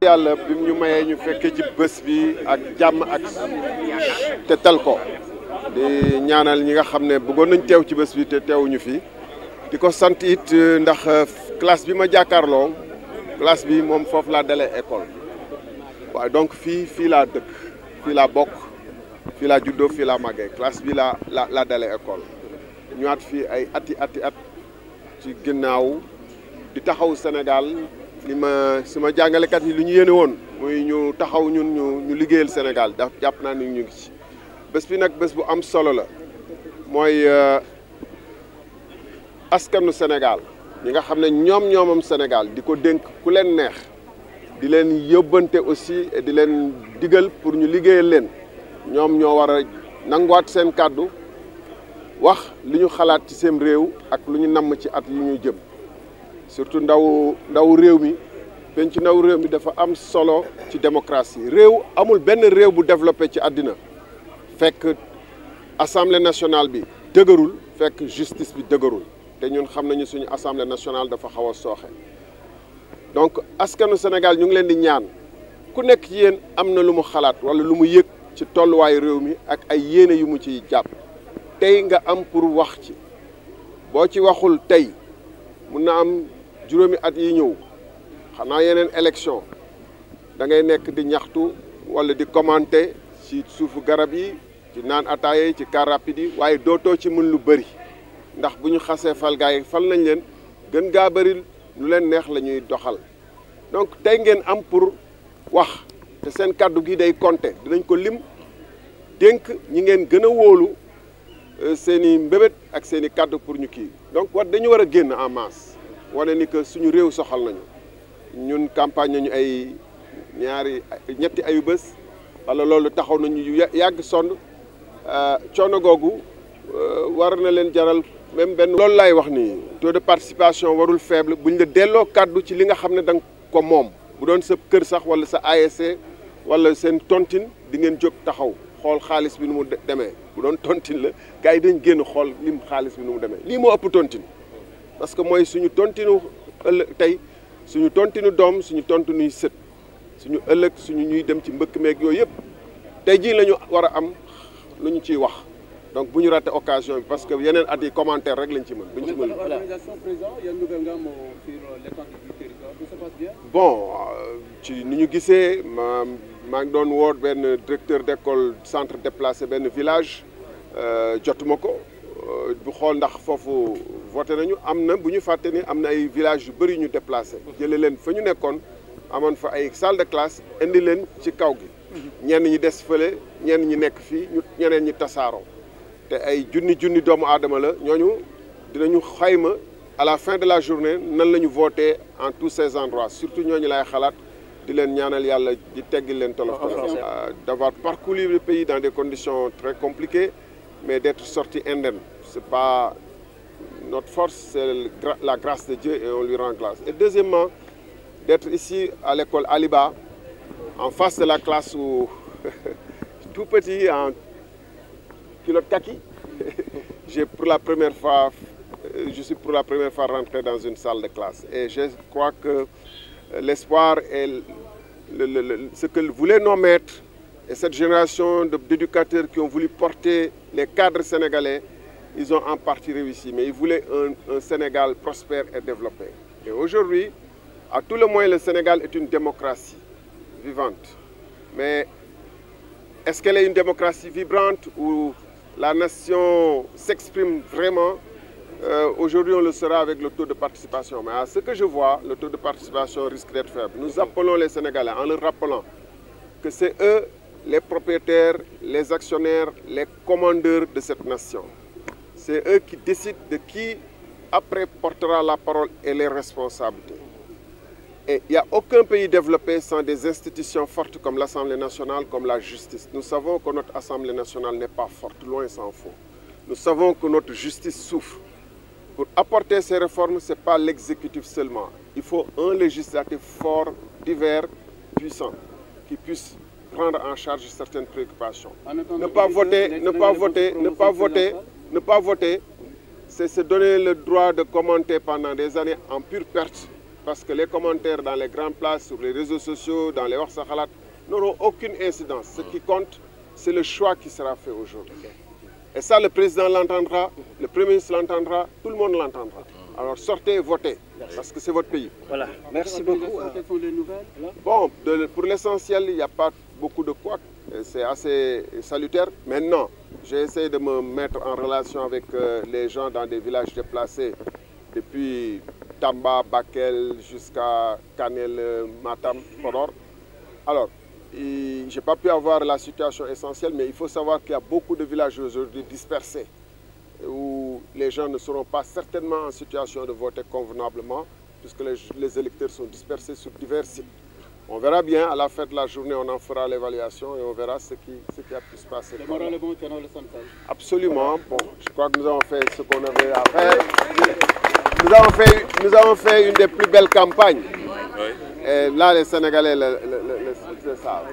yàlla bi ñu mayee ñu fekkee ci bés bi ak jàmm ak te tal ko di ñaanal ñi nga xam ne bëggoon nañ teew ci bés bi te teewuñu fi di ko sant it ndax classe bi ma jàkkaarloo classe bi moom foofu laa dalee école waaye donc fii laa dëkk fii laa bokk fii laa juddoo fii laa màggee classe bi laa dalee école ñëwaat fii ay at ci ginnaaw di taxaw Sénégal sama jàngalekat yi lu ñu yéene woon muy ñu taxaw ñun ñu liggéeyal Sénégal jàpp naa ni ñu ngi ci bés bi nag bés bu am solo la mooy askanu Sénégal ñi nga xam ne ñoomam Sénégal di ko dénk ku leen neex di leen yóbbante aussi di leen digal pour ñu liggéeyal leen ñoom ñoo war a nanguwaat seen kàddu wax li ñu xalaat ci seen réew ak lu ñu namm ci at yu ñu jëm surtout ndaw réew mi penc ndaw réew mi dafa am solo ci démocratie réew amul benn réew bu développé ci àddina fekk assemblée nationale bi dëgërul fekk justice bi dëgërul te ñun xam nañu suñu assemblée nationale dafa xaw a sooxe donc askanu Sénégal ñu ngi leen di ñaan ku nekk ci yéen am na lu mu xalaat wala lu mu yëg ci tolluwaayu réew mi ak ay yéene yu mu ciy jàpp tey nga am pour wax ci boo ci waxul tey mun na am juróomi at yi ñëw xanaa yeneen élection da ngay nekk di ñaxtu wala di commenter ci suufu garab yi ci naan ataaya yi ci car rapide yi waaye dootoo ci mën lu bëri ndax bu ñu xasee fal gaa yi fal nañ leen gën gaa bëri lu leen neex la ñuy doxal donc tey ngeen am pour wax te seen kàddu gi day compter dinañ ko lim dénk ñi ngeen gën a wóolu seen i mbébét ak seen i kàddu pour ñu kii donc dañu war a génn en masse wane ni que suñu réew soxal nañu ñun campagne nañu ay ñetti ayu bés wala loolu taxaw nañu yàgg sonn coono googu war na leen jaral même benn. loolu laay wax ni taux de participation warul faible buñ la delloo kàddu ci li nga xam ne da nga ko moom bu doon sa kër sax wala sa ASC wala seen tontine di ngeen jóg taxaw xool xaalis bi nu mu demee bu doon tontine la gars yi dañ génn xool lim xaalis bi nu mu demee lii moo ëpp tontine parce que mooy suñu tontinu ëllëg tey suñu tontinu doom suñu tontinuy sët suñu ëllëg suñu ñuy dem ci mbëkk meeg yooyu yëpp tey jii la ñu war a am lu ñu ciy wax donc bu ñu raté occasion bi parce que yeneen at yi commentaire rek lañ ci mën duñ ci mën. Bon ci ni ñu gisee maa ngi doon woot benn directeur d'école centre déplacé benn village jotuma ko bu xool ndax foofu voté nañu am na bu ñu fàtte ni am na ay villages yu bëri ñu déplacé jëlee leen fa ñu nekkoon amoon fa ay salle de classe indi leen ci kaw gi ñenn ñi des fële ñenn ñi nekk fii ñeneen ñi tasaaroo te ay junni doomu aadama la ñooñu dinañu xayma à la fin de la journée nan la ñu voté en tous ces endroits surtout ñooñu lay xalaat di leen ñaanal yàlla di teggil leen tolof d'avoir parcouru le pays dans des conditions très compliquées mais d'être sorti indemne c'est pas notre force c'est la grâce de Dieu et on lui rend grâce et deuxièmement d'être ici à l'école Aliba en face de la classe où tout petit en culotte kaki je suis pour la première fois rentré dans une salle de classe et je crois que l'espoir et ce que voulaient nos maîtres et cette génération d'éducateurs qui ont voulu porter les cadres sénégalais, ils ont en partie réussi, mais ils voulaient un Sénégal prospère et développé. Et aujourd'hui, à tout le moins, le Sénégal est une démocratie vivante. Mais est-ce qu'elle est une démocratie vibrante où la nation s'exprime vraiment? Aujourd'hui, on le sera avec le taux de participation. Mais à ce que je vois, le taux de participation risque d'être faible. Nous appelons les Sénégalais en leur rappelant que c'est eux les propriétaires, les actionnaires, les commandeurs de cette nation. C'est eux qui décident de qui, après, portera la parole et les responsabilités. Et il n'y a aucun pays développé sans des institutions fortes comme l'Assemblée nationale, comme la justice. Nous savons que notre Assemblée nationale n'est pas forte, loin s'en faut. Nous savons que notre justice souffre. Pour apporter ces réformes, ce n'est pas l'exécutif seulement. Il faut un législatif fort, divers, puissant, qui puisse prendre en charge certaines préoccupations. Ne pas voter, c'est se donner le droit de commenter pendant des années en pure perte parce que les commentaires dans les grandes places, sur les réseaux sociaux, dans les Wax Sa Khalat n'auront aucune incidence. Ce qui compte, c'est le choix qui sera fait aujourd'hui. Et ça, le président l'entendra, le Premier ministre l'entendra, tout le monde l'entendra. Alors sortez et votez, parce que c'est votre pays. Voilà, merci beaucoup. Quelles sont les nouvelles? Bon, pour l'essentiel, il n'y a pas beaucoup de quoi. C'est assez salutaire. Maintenant, j'ai essayé de me mettre en relation avec les gens dans des villages déplacés depuis Tamba, Bakel jusqu'à Kanel, Matam, Podor. Alors, je n'ai pas pu avoir la situation essentielle, mais il faut savoir qu'il y a beaucoup de villages aujourd'hui dispersés où les gens ne seront pas certainement en situation de voter convenablement puisque les électeurs sont dispersés sur divers sites. On verra bien, à la fin de la journée, on en fera l'évaluation et on verra ce qui a pu se passer. Le moral est bon, tu as le central. Absolument. Bon, je crois que nous avons fait ce qu'on avait à faire. Nous avons fait une des plus belles campagnes. Oui. Et là, les Sénégalais le savent.